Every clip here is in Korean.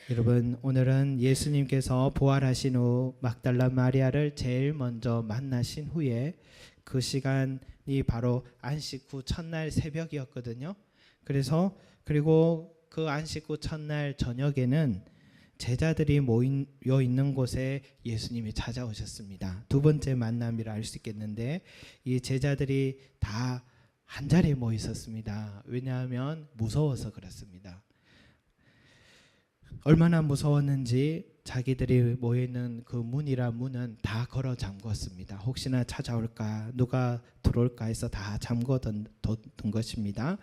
여러분, 오늘은 예수님께서 부활하신 후 막달라 마리아를 제일 먼저 만나신 후에 그 시간이 바로 안식 후 첫날 새벽이었거든요. 그리고 그 안식 후 첫날 저녁에는 제자들이 모여 있는 곳에 예수님이 찾아오셨습니다. 두 번째 만남이라 할 수 있겠는데, 이 제자들이 다 한 자리에 모여 있었습니다. 왜냐하면 무서워서 그렇습니다. 얼마나 무서웠는지 자기들이 모여있는 그 문은 다 걸어 잠궜습니다. 혹시나 찾아올까, 누가 들어올까 해서 다 잠궈둔 것입니다.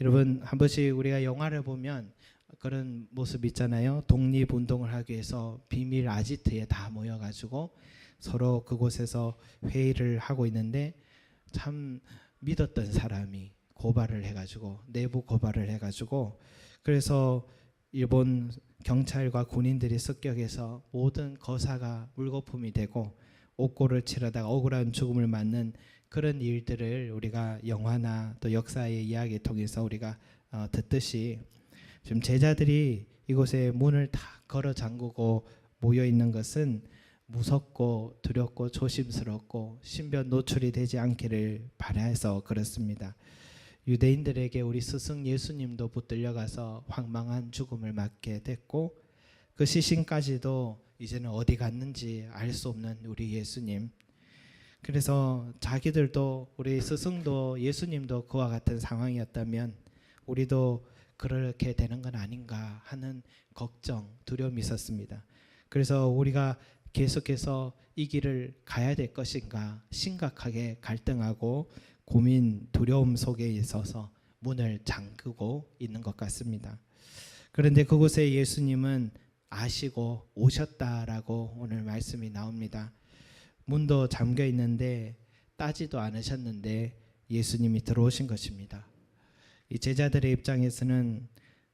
여러분, 한 번씩 우리가 영화를 보면 그런 모습 있잖아요. 독립운동을 하기 위해서 비밀 아지트에 다 모여가지고 서로 그곳에서 회의를 하고 있는데, 참 믿었던 사람이 고발을 해가지고, 내부 고발을 해가지고, 그래서 일본 경찰과 군인들이 습격해서 모든 거사가 물거품이 되고 옥고를 치르다가 억울한 죽음을 맞는 그런 일들을 우리가 영화나 또 역사의 이야기 통해서 우리가 듣듯이, 지금 제자들이 이곳에 문을 다 걸어 잠그고 모여 있는 것은 무섭고 두렵고 조심스럽고 신변 노출이 되지 않기를 바라서 그렇습니다. 유대인들에게 우리 스승 예수님도 붙들려가서 황망한 죽음을 맞게 됐고, 그 시신까지도 이제는 어디 갔는지 알 수 없는 우리 예수님. 그래서 자기들도, 우리 스승도 예수님도 그와 같은 상황이었다면 우리도 그렇게 되는 건 아닌가 하는 걱정, 두려움이 있었습니다. 그래서 우리가 계속해서 이 길을 가야 될 것인가 심각하게 갈등하고 고민, 두려움 속에 있어서 문을 잠그고 있는 것 같습니다. 그런데 그곳에 예수님은 아시고 오셨다라고 오늘 말씀이 나옵니다. 문도 잠겨 있는데 따지도 않으셨는데 예수님이 들어오신 것입니다. 이 제자들의 입장에서는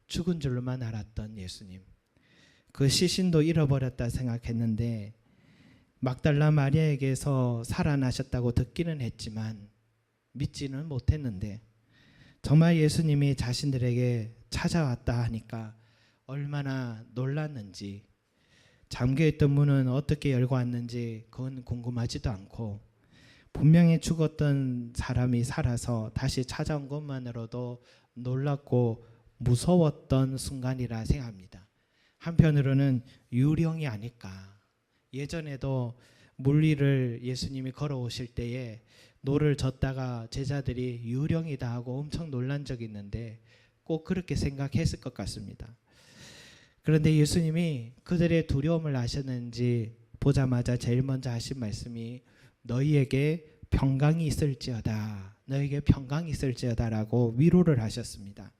죽은 줄로만 알았던 예수님, 그 시신도 잃어버렸다 생각했는데 막달라 마리아에게서 살아나셨다고 듣기는 했지만 믿지는 못했는데, 정말 예수님이 자신들에게 찾아왔다 하니까 얼마나 놀랐는지, 잠겨있던 문은 어떻게 열고 왔는지 그건 궁금하지도 않고, 분명히 죽었던 사람이 살아서 다시 찾아온 것만으로도 놀랍고 무서웠던 순간이라 생각합니다. 한편으로는 유령이 아닐까. 예전에도 물리를 예수님이 걸어오실 때에 노를 젓다가 제자들이 유령이다 하고 엄청 놀란 적이 있는데 꼭 그렇게 생각했을 것 같습니다. 그런데 예수님이 그들의 두려움을 아셨는지 보자마자 제일 먼저 하신 말씀이 너희에게 평강이 있을지어다, 너희에게 평강이 있을지어다 라고 위로를 하셨습니다.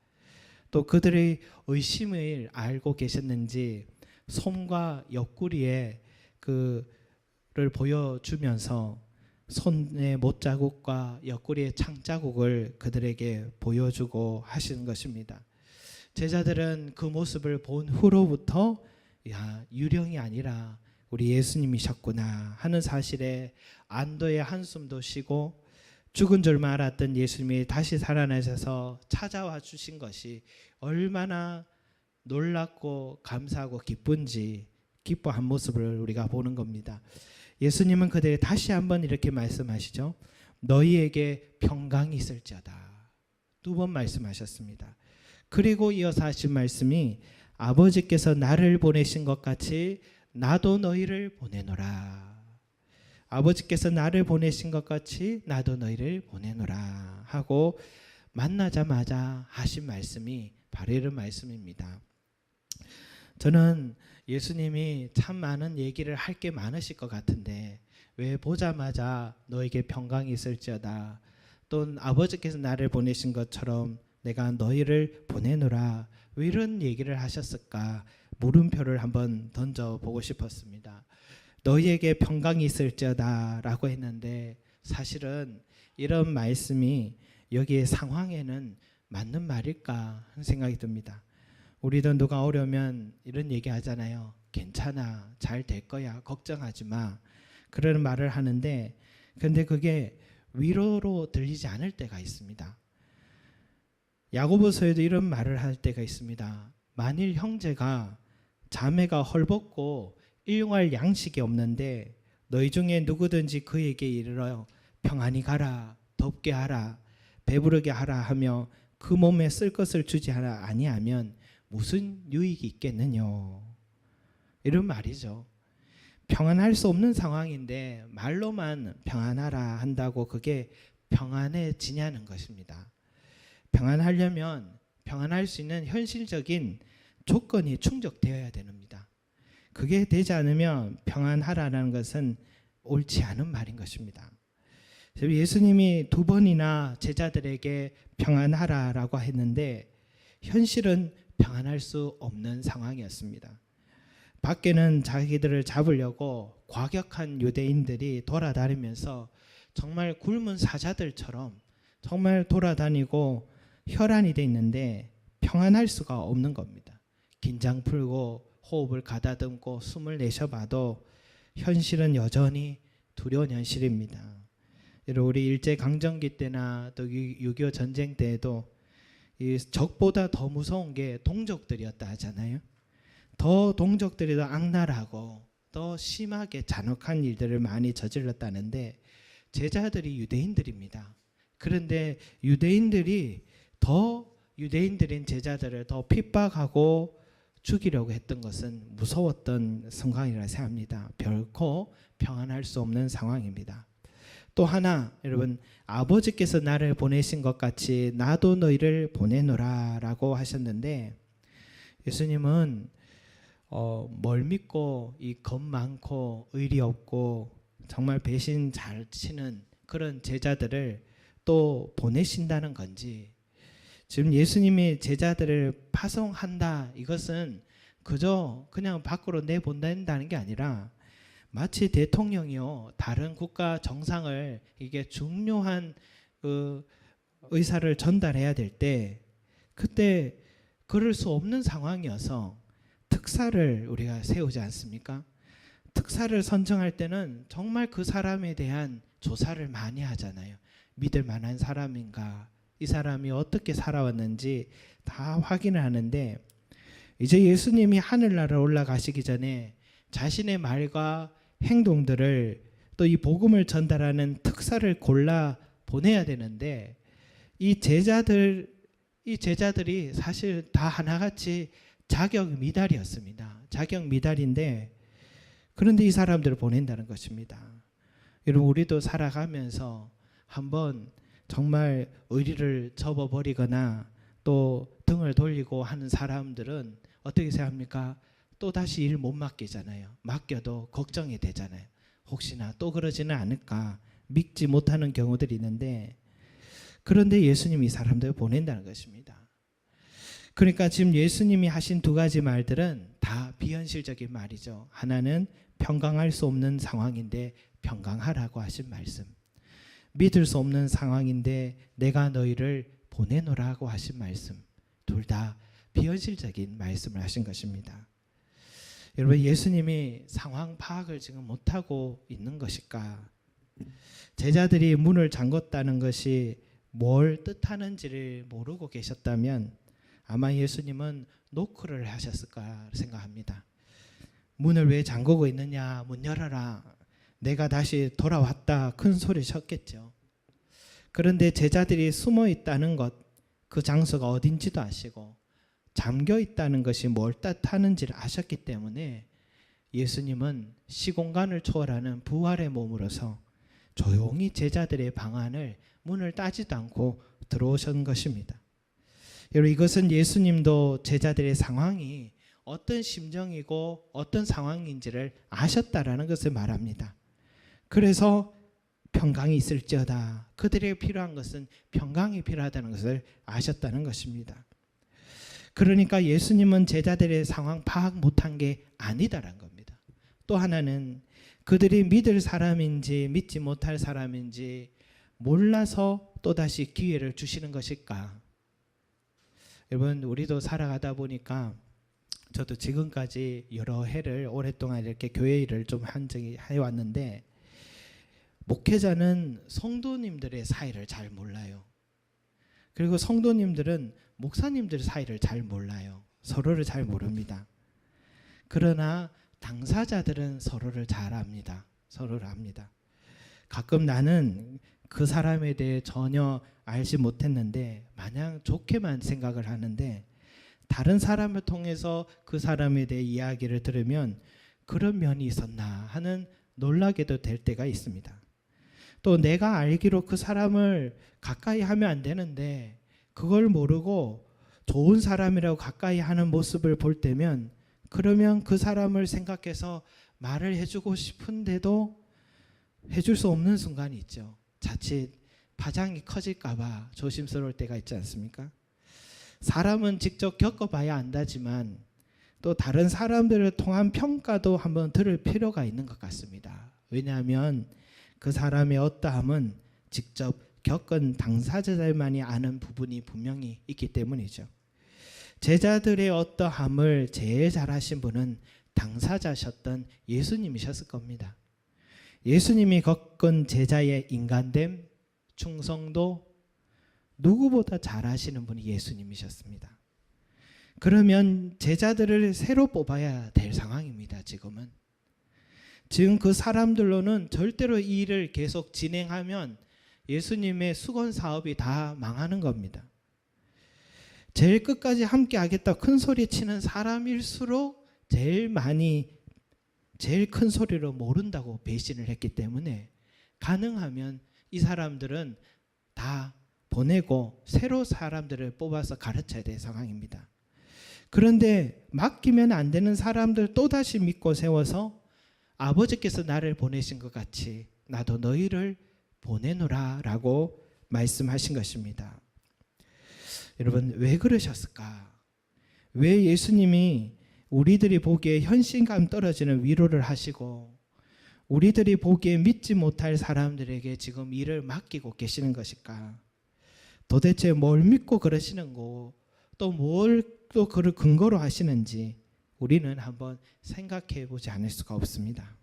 또 그들의 의심을 알고 계셨는지 손과 옆구리에 그를 보여주면서 손의 못자국과 옆구리의 창자국을 그들에게 보여주고 하시는 것입니다. 제자들은 그 모습을 본 후로부터 야, 유령이 아니라 우리 예수님이셨구나 하는 사실에 안도의 한숨도 쉬고, 죽은 줄만 알았던 예수님이 다시 살아나셔서 찾아와 주신 것이 얼마나 놀랍고 감사하고 기쁜지 기뻐한 모습을 우리가 보는 겁니다. 예수님은 그들에게 다시 한번 이렇게 말씀하시죠. 너희에게 평강이 있을지어다. 두 번 말씀하셨습니다. 그리고 이어서 하신 말씀이 아버지께서 나를 보내신 것 같이 나도 너희를 보내노라. 아버지께서 나를 보내신 것 같이 나도 너희를 보내노라 하고 만나자마자 하신 말씀이 바로 이런 말씀입니다. 저는 예수님이 참 많은 얘기를 할 게 많으실 것 같은데 왜 보자마자 너에게 평강이 있을지어다, 또 아버지께서 나를 보내신 것처럼 내가 너희를 보내노라, 왜 이런 얘기를 하셨을까 물음표를 한번 던져보고 싶었습니다. 너희에게 평강이 있을지어다 라고 했는데 사실은 이런 말씀이 여기에 상황에는 맞는 말일까 하는 생각이 듭니다. 우리도 누가 어려우면 이런 얘기 하잖아요. 괜찮아, 잘 될 거야, 걱정하지 마, 그런 말을 하는데, 근데 그게 위로로 들리지 않을 때가 있습니다. 야고보서에도 이런 말을 할 때가 있습니다. 만일 형제가 자매가 헐벗고 일용할 양식이 없는데 너희 중에 누구든지 그에게 이르러 평안히 가라, 덥게 하라, 배부르게 하라 하며 그 몸에 쓸 것을 주지 하라 아니하면 무슨 유익이 있겠느냐. 이런 말이죠. 평안할 수 없는 상황인데 말로만 평안하라 한다고 그게 평안해지냐는 것입니다. 평안하려면 평안할 수 있는 현실적인 조건이 충족되어야 됩니다. 그게 되지 않으면 평안하라는 것은 옳지 않은 말인 것입니다. 예수님이 2번이나 제자들에게 평안하라라고 했는데 현실은 평안할 수 없는 상황이었습니다. 밖에는 자기들을 잡으려고 과격한 유대인들이 돌아다니면서 정말 굶은 사자들처럼 정말 돌아다니고 혈안이 돼 있는데 평안할 수가 없는 겁니다. 긴장 풀고 호흡을 가다듬고 숨을 내쉬어봐도 현실은 여전히 두려운 현실입니다. 우리 일제강점기 때나 또 6.25 전쟁 때에도 이 적보다 더 무서운 게 동족들이었다 하잖아요. 더 동족들이 더 악랄하고 더 심하게 잔혹한 일들을 많이 저질렀다는데 제자들이 유대인들입니다. 그런데 유대인들인 제자들을 더 핍박하고 죽이려고 했던 것은 무서웠던 상황이라 생각합니다. 결코 평안할 수 없는 상황입니다. 또 하나, 여러분, 아버지께서 나를 보내신 것 같이 나도 너희를 보내노라 라고 하셨는데 예수님은 뭘 믿고 이 겁 많고 의리 없고 정말 배신 잘 치는 그런 제자들을 또 보내신다는 건지, 지금 예수님이 제자들을 파송한다, 이것은 그저 그냥 밖으로 내보낸다는 게 아니라 마치 대통령이요 다른 국가 정상을 이게 중요한 그 의사를 전달해야 될 때 그때 그럴 수 없는 상황이어서 특사를 우리가 세우지 않습니까? 특사를 선정할 때는 정말 그 사람에 대한 조사를 많이 하잖아요. 믿을 만한 사람인가, 이 사람이 어떻게 살아왔는지 다 확인을 하는데 이제 예수님이 하늘나라에 올라가시기 전에 자신의 말과 행동들을 또 이 복음을 전달하는 특사를 골라 보내야 되는데 이 제자들이 사실 다 하나같이 자격 미달이었습니다. 자격 미달인데 그런데 이 사람들을 보낸다는 것입니다. 여러분, 우리도 살아가면서 한번 정말 의리를 접어버리거나 또 등을 돌리고 하는 사람들은 어떻게 생각합니까? 또 다시 일 못 맡기잖아요. 맡겨도 걱정이 되잖아요. 혹시나 또 그러지는 않을까 믿지 못하는 경우들이 있는데 그런데 예수님이 이 사람들을 보낸다는 것입니다. 그러니까 지금 예수님이 하신 2가지 말들은 다 비현실적인 말이죠. 하나는 평강할 수 없는 상황인데 평강하라고 하신 말씀, 믿을 수 없는 상황인데 내가 너희를 보내노라고 하신 말씀, 둘 다 비현실적인 말씀을 하신 것입니다. 여러분, 예수님이 상황 파악을 지금 못하고 있는 것일까? 제자들이 문을 잠궜다는 것이 뭘 뜻하는지를 모르고 계셨다면 아마 예수님은 노크를 하셨을까 생각합니다. 문을 왜 잠그고 있느냐, 문 열어라, 내가 다시 돌아왔다, 큰 소리 쳤겠죠. 그런데 제자들이 숨어 있다는 것, 그 장소가 어딘지도 아시고 잠겨 있다는 것이 뭘 뜻하는지를 아셨기 때문에 예수님은 시공간을 초월하는 부활의 몸으로서 조용히 제자들의 방 안을 문을 따지도 않고 들어오신 것입니다. 여러분, 이것은 예수님도 제자들의 상황이 어떤 심정이고 어떤 상황인지를 아셨다라는 것을 말합니다. 그래서 평강이 있을지어다, 그들에게 필요한 것은 평강이 필요하다는 것을 아셨다는 것입니다. 그러니까 예수님은 제자들의 상황 파악 못한 게 아니다라는 겁니다. 또 하나는 그들이 믿을 사람인지 믿지 못할 사람인지 몰라서 또다시 기회를 주시는 것일까? 여러분, 우리도 살아가다 보니까 저도 지금까지 여러 해를 오랫동안 이렇게 교회 일을 좀 한 적이 해왔는데 목회자는 성도님들의 사이를 잘 몰라요. 그리고 성도님들은 목사님들 사이를 잘 몰라요. 서로를 잘 모릅니다. 그러나 당사자들은 서로를 잘 압니다. 서로를 압니다. 가끔 나는 그 사람에 대해 전혀 알지 못했는데 마냥 좋게만 생각을 하는데 다른 사람을 통해서 그 사람에 대해 이야기를 들으면 그런 면이 있었나 하는 놀라게도 될 때가 있습니다. 또 내가 알기로 그 사람을 가까이 하면 안 되는데 그걸 모르고 좋은 사람이라고 가까이 하는 모습을 볼 때면 그러면 그 사람을 생각해서 말을 해주고 싶은데도 해줄 수 없는 순간이 있죠. 자칫 파장이 커질까 봐 조심스러울 때가 있지 않습니까? 사람은 직접 겪어봐야 안다지만 또 다른 사람들을 통한 평가도 한번 들을 필요가 있는 것 같습니다. 왜냐하면 그 사람의 어떠함은 직접 겪은 당사자들만이 아는 부분이 분명히 있기 때문이죠. 제자들의 어떠함을 제일 잘하신 분은 당사자셨던 예수님이셨을 겁니다. 예수님이 겪은 제자의 인간됨, 충성도 누구보다 잘 아시는 분이 예수님이셨습니다. 그러면 제자들을 새로 뽑아야 될 상황입니다. 지금 그 사람들로는 절대로 이 일을 계속 진행하면 예수님의 수건 사업이 다 망하는 겁니다. 제일 끝까지 함께 하겠다 큰 소리 치는 사람일수록 제일 큰 소리로 모른다고 배신을 했기 때문에 가능하면 이 사람들은 다 보내고 새로 사람들을 뽑아서 가르쳐야 될 상황입니다. 그런데 맡기면 안 되는 사람들 또다시 믿고 세워서 아버지께서 나를 보내신 것 같이 나도 너희를 보내노라 라고 말씀하신 것입니다. 여러분 왜 그러셨을까? 왜 예수님이 우리들이 보기에 현실감 떨어지는 위로를 하시고 우리들이 보기에 믿지 못할 사람들에게 지금 일을 맡기고 계시는 것일까? 도대체 뭘 믿고 그러시는 거, 또 뭘 또 그를 근거로 하시는지 우리는 한번 생각해 보지 않을 수가 없습니다.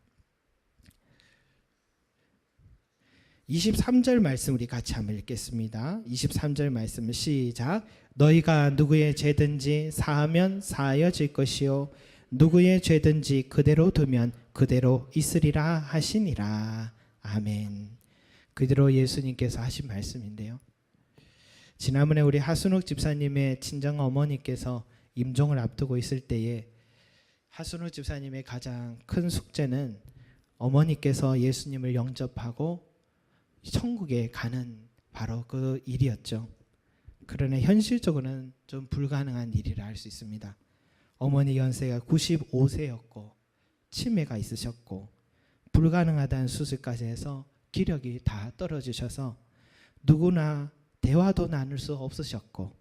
23절 말씀 우리 같이 한번 읽겠습니다. 23절 말씀 시작. 너희가 누구의 죄든지 사하면 사하여질 것이요 누구의 죄든지 그대로 두면 그대로 있으리라 하시니라. 아멘. 그대로 예수님께서 하신 말씀인데요. 지난번에 우리 하순옥 집사님의 친정 어머니께서 임종을 앞두고 있을 때에 하순옥 집사님의 가장 큰 숙제는 어머니께서 예수님을 영접하고 천국에 가는 바로 그 일이었죠. 그러나 현실적으로는 좀 불가능한 일이라 할 수 있습니다. 어머니 연세가 95세였고 치매가 있으셨고 불가능하다는 수술까지 해서 기력이 다 떨어지셔서 누구나 대화도 나눌 수 없으셨고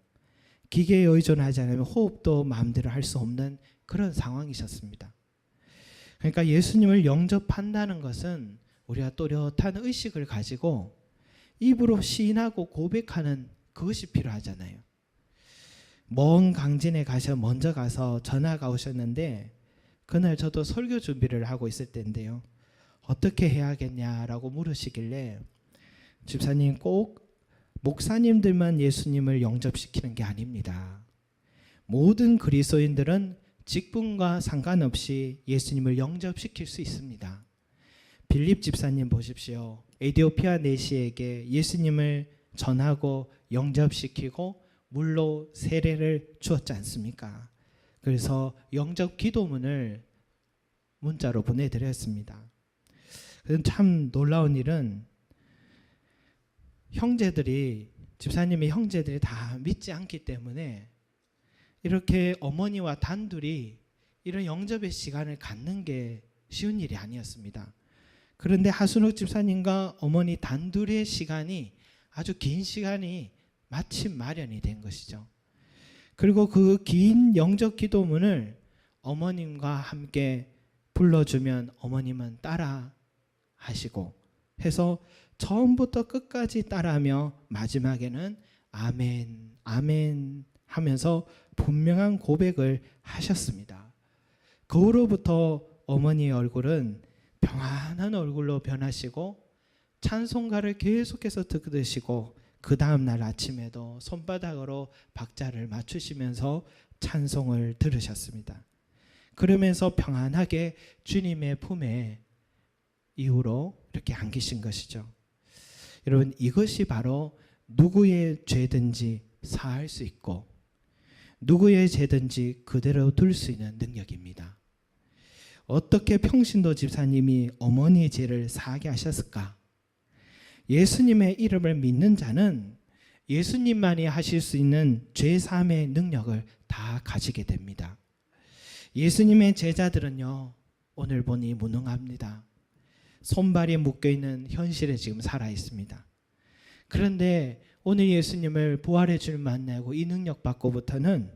기계에 의존하지 않으면 호흡도 마음대로 할 수 없는 그런 상황이셨습니다. 그러니까 예수님을 영접한다는 것은 우리가 또렷한 의식을 가지고 입으로 시인하고 고백하는 그것이 필요하잖아요. 먼 강진에 먼저 가서 전화가 오셨는데 그날 저도 설교 준비를 하고 있을 때인데요. 어떻게 해야겠냐라고 물으시길래 집사님 꼭 목사님들만 예수님을 영접시키는 게 아닙니다. 모든 그리스도인들은 직분과 상관없이 예수님을 영접시킬 수 있습니다. 빌립 집사님 보십시오. 에티오피아 내시에게 예수님을 전하고 영접시키고 물로 세례를 주었지 않습니까? 그래서 영접 기도문을 문자로 보내드렸습니다. 참 놀라운 일은 집사님의 형제들이 다 믿지 않기 때문에 이렇게 어머니와 단둘이 이런 영접의 시간을 갖는 게 쉬운 일이 아니었습니다. 그런데 하순옥 집사님과 어머니 단둘의 시간이 아주 긴 시간이 마침 마련이 된 것이죠. 그리고 그 긴 영접 기도문을 어머님과 함께 불러주면 어머님은 따라 하시고 해서 처음부터 끝까지 따라하며 마지막에는 아멘 아멘 하면서 분명한 고백을 하셨습니다. 그 후로부터 어머니의 얼굴은 평안한 얼굴로 변하시고 찬송가를 계속해서 들으시고 그 다음날 아침에도 손바닥으로 박자를 맞추시면서 찬송을 들으셨습니다. 그러면서 평안하게 주님의 품에 이후로 이렇게 안기신 것이죠. 여러분, 이것이 바로 누구의 죄든지 사할 수 있고 누구의 죄든지 그대로 둘 수 있는 능력입니다. 어떻게 평신도 집사님이 어머니의 죄를 사하게 하셨을까? 예수님의 이름을 믿는 자는 예수님만이 하실 수 있는 죄 사함의 능력을 다 가지게 됩니다. 예수님의 제자들은요, 오늘 보니 무능합니다. 손발이 묶여있는 현실에 지금 살아 있습니다. 그런데 오늘 예수님을 부활의 주를 만나고 이 능력 받고부터는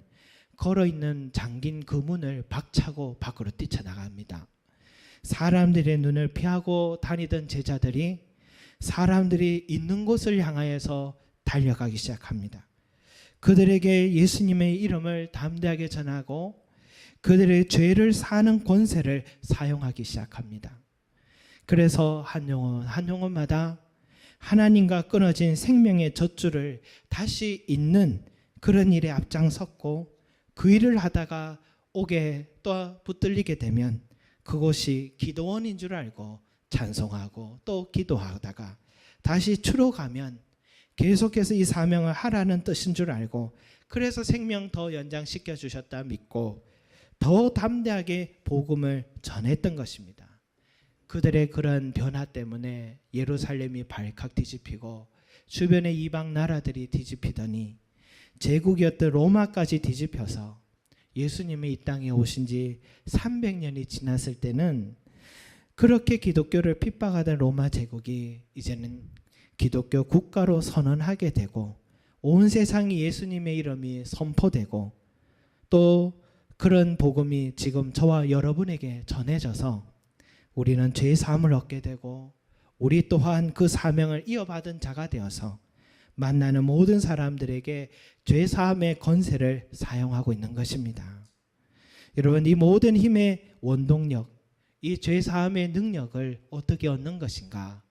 걸어있는 잠긴 그 문을 박차고 밖으로 뛰쳐나갑니다. 사람들의 눈을 피하고 다니던 제자들이 사람들이 있는 곳을 향하여서 달려가기 시작합니다. 그들에게 예수님의 이름을 담대하게 전하고 그들의 죄를 사는 권세를 사용하기 시작합니다. 그래서 한 영혼마다 하나님과 끊어진 생명의 젖줄을 다시 잇는 그런 일에 앞장섰고 그 일을 하다가 옥에 또 붙들리게 되면 그곳이 기도원인 줄 알고 찬송하고 또 기도하다가 다시 주로 가면 계속해서 이 사명을 하라는 뜻인 줄 알고 그래서 생명 더 연장시켜 주셨다 믿고 더 담대하게 복음을 전했던 것입니다. 그들의 그런 변화 때문에 예루살렘이 발칵 뒤집히고 주변의 이방 나라들이 뒤집히더니 제국이었던 로마까지 뒤집혀서 예수님이 이 땅에 오신 지 300년이 지났을 때는 그렇게 기독교를 핍박하던 로마 제국이 이제는 기독교 국가로 선언하게 되고 온 세상이 예수님의 이름이 선포되고 또 그런 복음이 지금 저와 여러분에게 전해져서 우리는 죄 사함을 얻게 되고 우리 또한 그 사명을 이어받은 자가 되어서 만나는 모든 사람들에게 죄 사함의 권세를 사용하고 있는 것입니다. 여러분, 이 모든 힘의 원동력, 이 죄 사함의 능력을 어떻게 얻는 것인가?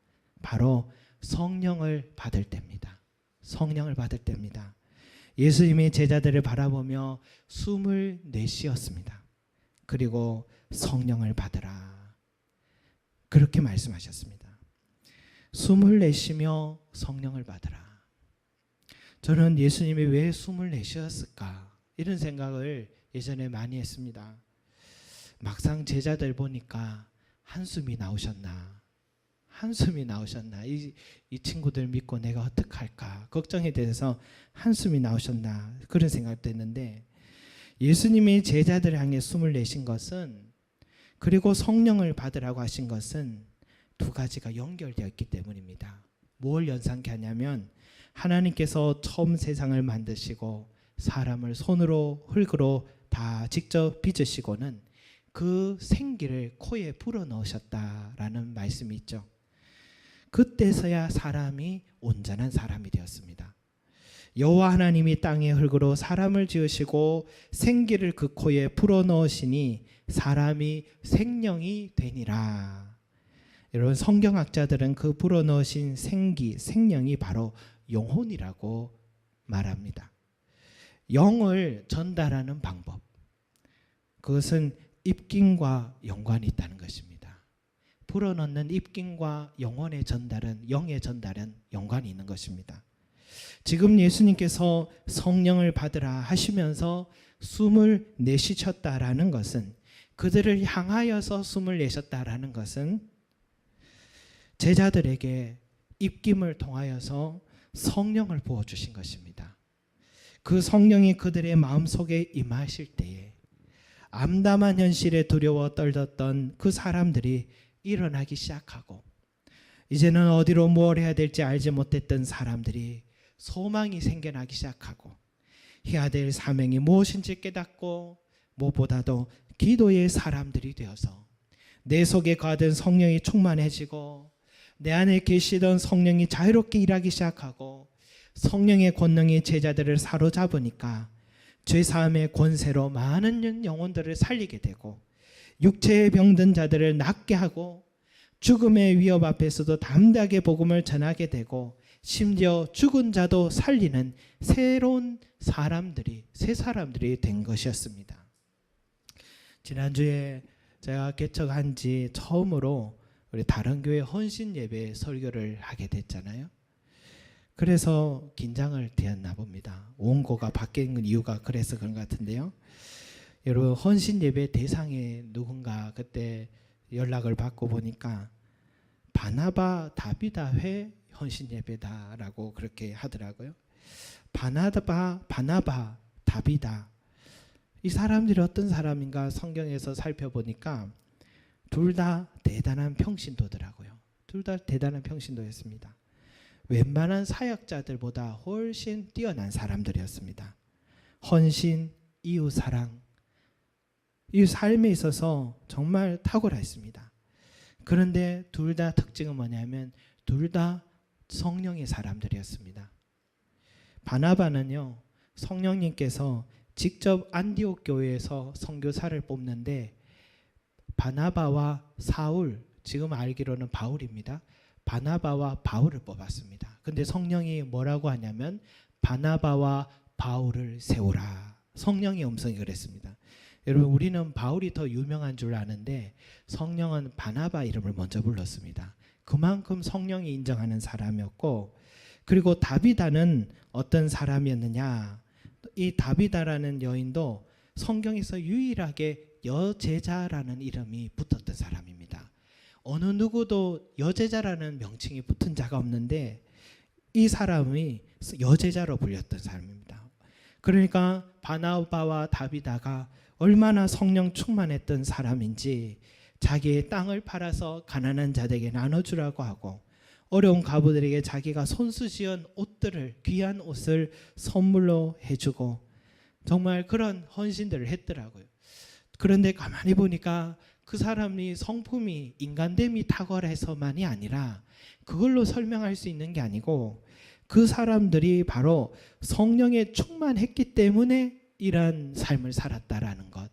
바로 성령을 받을 때입니다. 성령을 받을 때입니다. 예수님이 제자들을 바라보며 숨을 내쉬었습니다. 그리고 성령을 받으라. 그렇게 말씀하셨습니다. 숨을 내쉬며 성령을 받으라. 저는 예수님이 왜 숨을 내쉬었을까? 이런 생각을 예전에 많이 했습니다. 막상 제자들 보니까 한숨이 나오셨나? 한숨이 나오셨나? 이 친구들 믿고 내가 어떡할까? 걱정에 대해서 한숨이 나오셨나? 그런 생각도 했는데 예수님이 제자들 향해 숨을 내신 것은 그리고 성령을 받으라고 하신 것은 두 가지가 연결되어 있기 때문입니다. 뭘 연상케 하냐면 하나님께서 처음 세상을 만드시고 사람을 손으로 흙으로 다 직접 빚으시고는 그 생기를 코에 불어넣으셨다라는 말씀이 있죠. 그때서야 사람이 온전한 사람이 되었습니다. 여호와 하나님이 땅의 흙으로 사람을 지으시고 생기를 그 코에 불어넣으시니 사람이 생명이 되니라. 여러분, 성경학자들은 그 불어넣으신 생기, 생명이 바로 영혼이라고 말합니다. 영을 전달하는 방법, 그것은 입김과 연관이 있다는 것입니다. 불어넣는 입김과 영혼의 전달은, 영의 전달은 연관이 있는 것입니다. 지금 예수님께서 성령을 받으라 하시면서 숨을 내쉬셨다라는 것은, 그들을 향하여서 숨을 내셨다라는 것은 제자들에게 입김을 통하여서 성령을 부어주신 것입니다. 그 성령이 그들의 마음속에 임하실 때에 암담한 현실에 두려워 떨었던 그 사람들이 일어나기 시작하고, 이제는 어디로 뭘 해야 될지 알지 못했던 사람들이 소망이 생겨나기 시작하고, 해야 될 사명이 무엇인지 깨닫고, 무엇보다도 기도의 사람들이 되어서 내 속에 거하던 성령이 충만해지고 내 안에 계시던 성령이 자유롭게 일하기 시작하고 성령의 권능이 제자들을 사로잡으니까 죄사함의 권세로 많은 영혼들을 살리게 되고 육체에 병든 자들을 낫게 하고 죽음의 위협 앞에서도 담대하게 복음을 전하게 되고 심지어 죽은 자도 살리는 새로운 사람들이, 새 사람들이 된 것이었습니다. 지난주에 제가 개척한 지 처음으로 우리 다른 교회 헌신 예배 설교를 하게 됐잖아요. 그래서 긴장을 되었나 봅니다. 원고가 바뀐 이유가 그래서 그런 것 같은데요. 여러분, 헌신 예배 대상에 누군가 그때 연락을 받고 보니까 바나바 다비다 회 헌신 예배다라고 그렇게 하더라고요. 바나바 다비다, 이 사람들이 어떤 사람인가 성경에서 살펴보니까 둘 다 대단한 평신도더라고요. 둘 다 대단한 평신도였습니다. 웬만한 사역자들보다 훨씬 뛰어난 사람들이었습니다. 헌신, 이웃사랑, 이 삶에 있어서 정말 탁월했습니다. 그런데 둘 다 특징은 뭐냐면 둘 다 성령의 사람들이었습니다. 바나바는요, 성령님께서 직접 안디옥 교회에서 선교사를 뽑는데 바나바와 사울, 지금 알기로는 바울입니다. 바나바와 바울을 뽑았습니다. 근데 성령이 뭐라고 하냐면 바나바와 바울을 세우라. 성령의 음성이 그랬습니다. 여러분, 우리는 바울이 더 유명한 줄 아는데 성령은 바나바 이름을 먼저 불렀습니다. 그만큼 성령이 인정하는 사람이었고, 그리고 다비다는 어떤 사람이었느냐, 이 다비다라는 여인도 성경에서 유일하게 여제자라는 이름이 붙었던 사람입니다. 어느 누구도 여제자라는 명칭이 붙은 자가 없는데 이 사람이 여제자로 불렸던 사람입니다. 그러니까 바나바와 다비다가 얼마나 성령 충만했던 사람인지 자기의 땅을 팔아서 가난한 자들에게 나눠주라고 하고, 어려운 가부들에게 자기가 손수 지은 옷들을, 귀한 옷을 선물로 해주고, 정말 그런 헌신들을 했더라고요. 그런데 가만히 보니까 그 사람이 성품이, 인간됨이 탁월해서만이 아니라 그걸로 설명할 수 있는 게 아니고 그 사람들이 바로 성령에 충만했기 때문에 이러한 삶을 살았다라는 것,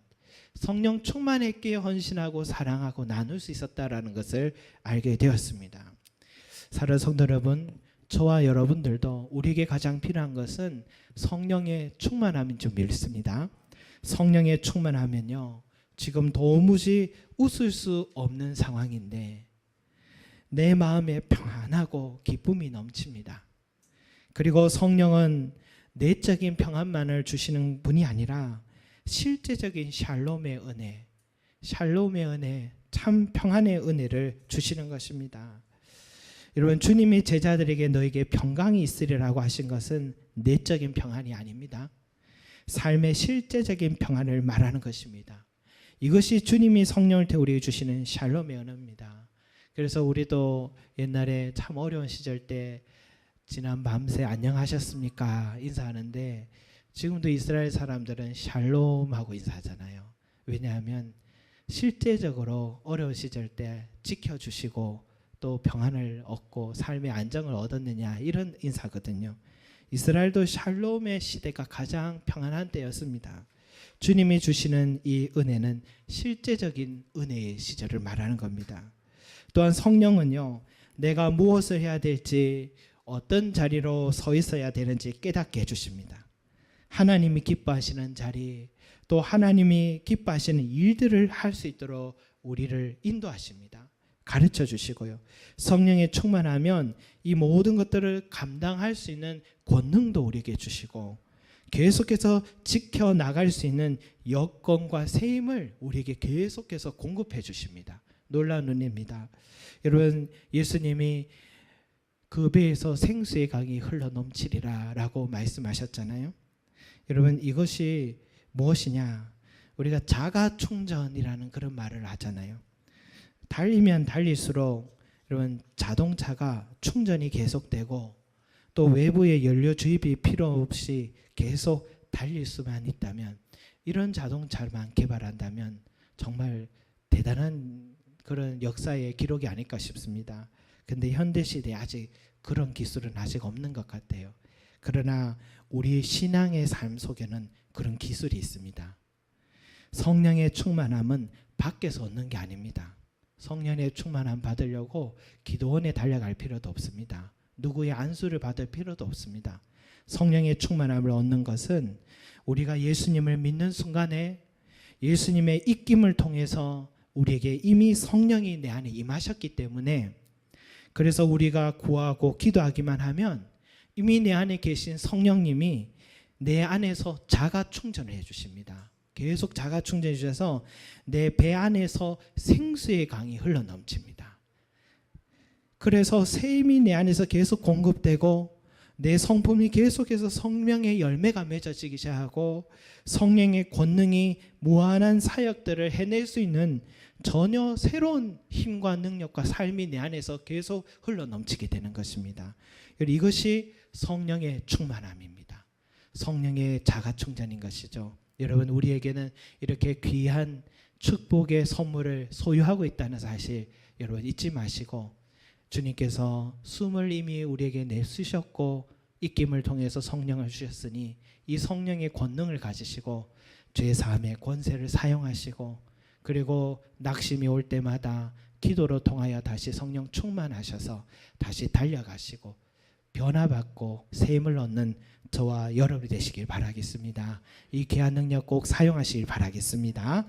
성령 충만했기에 헌신하고 사랑하고 나눌 수 있었다라는 것을 알게 되었습니다. 사랑하는 성도 여러분, 저와 여러분들도 우리에게 가장 필요한 것은 성령의 충만함인 줄 믿습니다. 성령의 충만하면요, 지금 도무지 웃을 수 없는 상황인데 내 마음에 평안하고 기쁨이 넘칩니다. 그리고 성령은 내적인 평안만을 주시는 분이 아니라 실제적인 샬롬의 은혜, 참 평안의 은혜를 주시는 것입니다. 여러분, 주님이 제자들에게 너에게 평강이 있으리라고 하신 것은 내적인 평안이 아닙니다. 삶의 실제적인 평안을 말하는 것입니다. 이것이 주님이 성령을 통해 우리에게 주시는 샬롬의 은혜입니다. 그래서 우리도 옛날에 참 어려운 시절 때 지난 밤새 안녕하셨습니까 인사하는데 지금도 이스라엘 사람들은 샬롬하고 인사하잖아요. 왜냐하면 실제적으로 어려운 시절 때 지켜주시고 또 평안을 얻고 삶의 안정을 얻었느냐, 이런 인사거든요. 이스라엘도 샬롬의 시대가 가장 평안한 때였습니다. 주님이 주시는 이 은혜는 실제적인 은혜의 시절을 말하는 겁니다. 또한 성령은요, 내가 무엇을 해야 될지, 어떤 자리로 서 있어야 되는지 깨닫게 해주십니다. 하나님이 기뻐하시는 자리, 또 하나님이 기뻐하시는 일들을 할 수 있도록 우리를 인도하십니다. 가르쳐 주시고요. 성령에 충만하면 이 모든 것들을 감당할 수 있는 권능도 우리에게 주시고 계속해서 지켜나갈 수 있는 여건과 세임을 우리에게 계속해서 공급해 주십니다. 놀라운 은혜입니다. 여러분, 예수님이 그 배에서 생수의 강이 흘러넘치리라 라고 말씀하셨잖아요. 여러분, 이것이 무엇이냐? 우리가 자가 충전이라는 그런 말을 하잖아요. 달리면 달릴수록 여러분, 자동차가 충전이 계속되고 또 외부의 연료 주입이 필요 없이 계속 달릴 수만 있다면, 이런 자동차만 개발한다면 정말 대단한 그런 역사의 기록이 아닐까 싶습니다. 근데 현대 시대에 아직 그런 기술은 아직 없는 것 같아요. 그러나 우리 신앙의 삶 속에는 그런 기술이 있습니다. 성령의 충만함은 밖에서 얻는 게 아닙니다. 성령의 충만함 받으려고 기도원에 달려갈 필요도 없습니다. 누구의 안수를 받을 필요도 없습니다. 성령의 충만함을 얻는 것은 우리가 예수님을 믿는 순간에 예수님의 입김을 통해서 우리에게 이미 성령이 내 안에 임하셨기 때문에, 그래서 우리가 구하고 기도하기만 하면 이미 내 안에 계신 성령님이 내 안에서 자가 충전을 해주십니다. 계속 자가 충전해 주셔서 내 배 안에서 생수의 강이 흘러 넘칩니다. 그래서 샘이 내 안에서 계속 공급되고 내 성품이 계속해서 성령의 열매가 맺어지기 시작하고 성령의 권능이 무한한 사역들을 해낼 수 있는 전혀 새로운 힘과 능력과 삶이 내 안에서 계속 흘러 넘치게 되는 것입니다. 이것이 성령의 충만함입니다. 성령의 자가 충전인 것이죠. 여러분, 우리에게는 이렇게 귀한 축복의 선물을 소유하고 있다는 사실 여러분 잊지 마시고, 주님께서 숨을 이미 우리에게 내쉬셨고 입김을 통해서 성령을 주셨으니 이 성령의 권능을 가지시고 죄 사함의 권세를 사용하시고, 그리고 낙심이 올 때마다 기도로 통하여 다시 성령 충만하셔서 다시 달려가시고 변화받고 샘을 얻는 저와 여러분이 되시길 바라겠습니다. 이 귀한 능력 꼭 사용하시길 바라겠습니다.